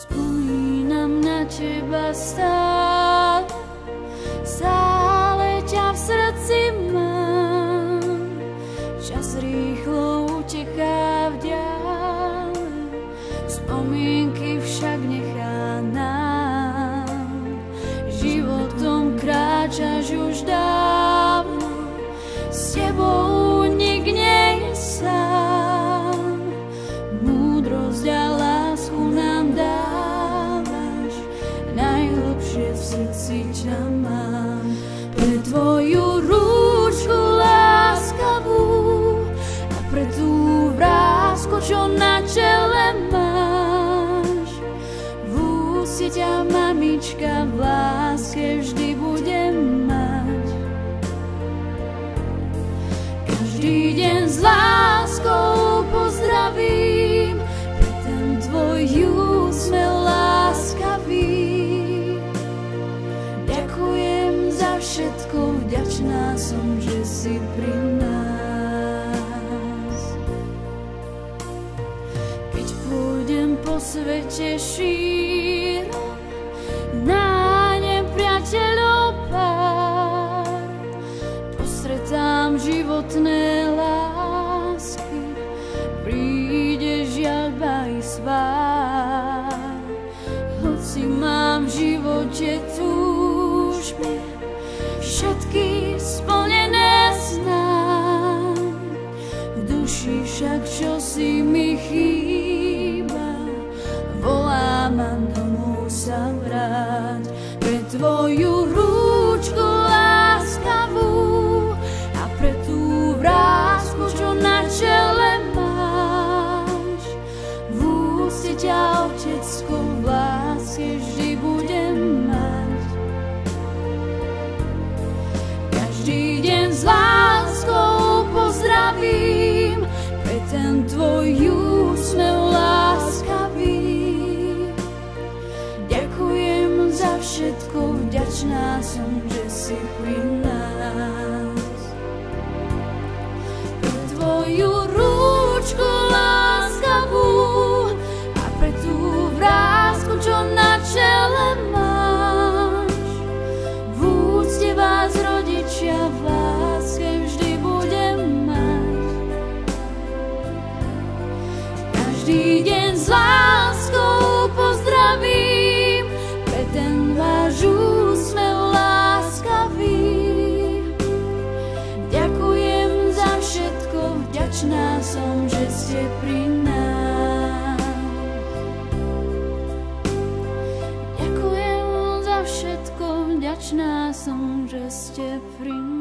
Spomínam na teba stále, stále ťa v srdci mám. Čas rýchlo uteká v diaľ, spomienky však nechá nám. Životom kráčaš už dávno, s tebou nik nie je sám. Múdrosť a lásku nám dávaš, najhlbšie v srdci ťa mám. Pre tvoju rúčku láskavú a pre tú vrásku, čo na čele máš. V úste ťa, mamička, v láske vždy budem mať. Každý deň s láskou pozdravím, pre ten tvoj úsmev láskavý. Ďakujem za všetko, vďačná som, že si pri nás. Keď pôjdem po svete šírom, nájdem priateľov pár, postretám životné lásky, príde žiaľba i svár. Hoci mám v živote túžby, všetky splnené snám, v duši však čosi mi chýba, volá ma domov sa vráť. Pre tvoju rúčku láskavú a pre tú vrásku, čo na čele máš. V úste ťa, otecko, v láske vždy budem mať. Každý deň s láskou pozdravím, pre ten tvoj úsmev láskavý. Ďakujem za všetko, vďačná som, že si pri nás. Pre tvoju rúčku láskavú a pre tú vrásku, čo na čele máš. V úcte vás, rodičia, v láske vždy budem mať. Každý deň s láskou pozdravím, pre ten váš úsmev láskavý. Ďakujem za všetko, vďačná som, že ste pri nás. Ďakujem za všetko, vďačná som, že ste pri nás.